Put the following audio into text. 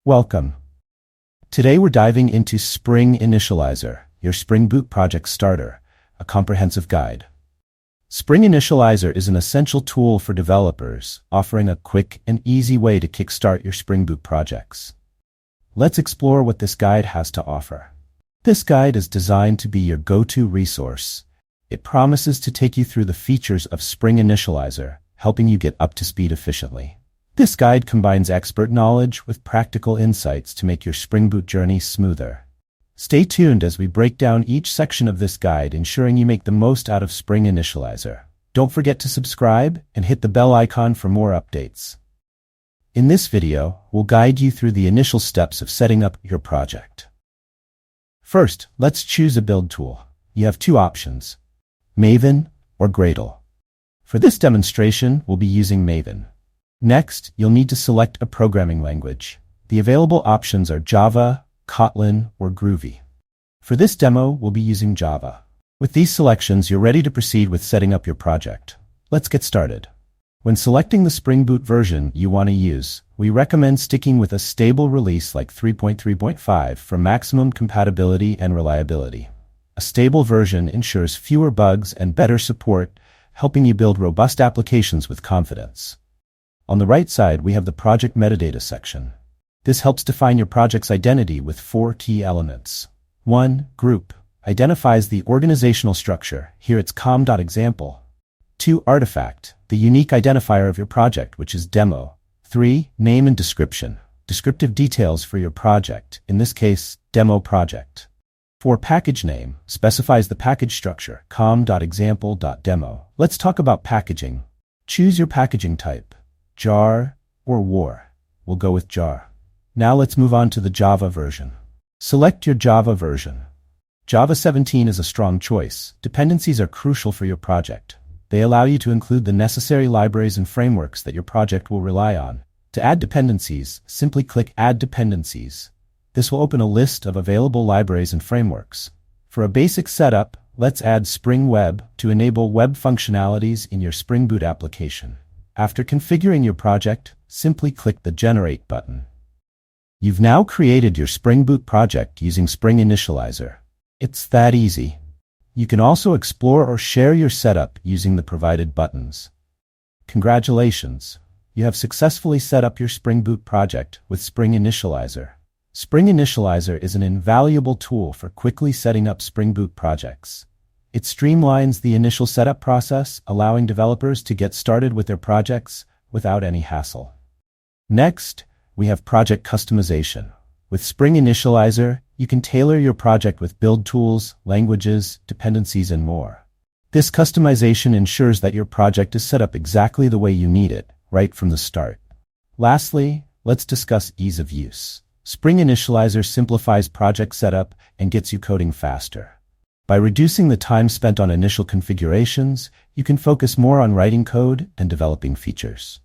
Welcome. Today we're diving into Spring Initializr, your Spring Boot project starter, a comprehensive guide. Spring Initializr is an essential tool for developers, offering a quick and easy way to kickstart your Spring Boot projects. Let's explore what this guide has to offer. This guide is designed to be your go-to resource. It promises to take you through the features of Spring Initializr, helping you get up to speed efficiently. This guide combines expert knowledge with practical insights to make your Spring Boot journey smoother. Stay tuned as we break down each section of this guide, ensuring you make the most out of Spring Initializr. Don't forget to subscribe and hit the bell icon for more updates. In this video, we'll guide you through the initial steps of setting up your project. First, let's choose a build tool. You have two options, Maven or Gradle. For this demonstration, we'll be using Maven. Next, you'll need to select a programming language. The available options are Java, Kotlin, or Groovy. For this demo, we'll be using Java. With these selections, you're ready to proceed with setting up your project. Let's get started. When selecting the Spring Boot version you want to use, we recommend sticking with a stable release like 3.3.5 for maximum compatibility and reliability. A stable version ensures fewer bugs and better support, helping you build robust applications with confidence. On the right side, we have the project metadata section. This helps define your project's identity with 4 key elements. 1. Group identifies the organizational structure. Here it's com.example. 2. Artifact, the unique identifier of your project, which is demo. 3. Name and description, descriptive details for your project, in this case, demo project. 4. Package name, specifies the package structure, com.example.demo. Let's talk about packaging. Choose your packaging type, jar or war. We'll go with jar. Now let's move on to the Java version. Select your Java version. Java 17 is a strong choice. Dependencies are crucial for your project. They allow you to include the necessary libraries and frameworks that your project will rely on. To add dependencies, simply click Add Dependencies. This will open a list of available libraries and frameworks. For a basic setup, let's add Spring Web to enable web functionalities in your Spring Boot application. After configuring your project, simply click the Generate button. You've now created your Spring Boot project using Spring Initializr. It's that easy. You can also explore or share your setup using the provided buttons. Congratulations! You have successfully set up your Spring Boot project with Spring Initializr. Spring Initializr is an invaluable tool for quickly setting up Spring Boot projects. It streamlines the initial setup process, allowing developers to get started with their projects without any hassle. Next, we have project customization. With Spring Initializr, you can tailor your project with build tools, languages, dependencies, and more. This customization ensures that your project is set up exactly the way you need it, right from the start. Lastly, let's discuss ease of use. Spring Initializr simplifies project setup and gets you coding faster. By reducing the time spent on initial configurations, you can focus more on writing code and developing features.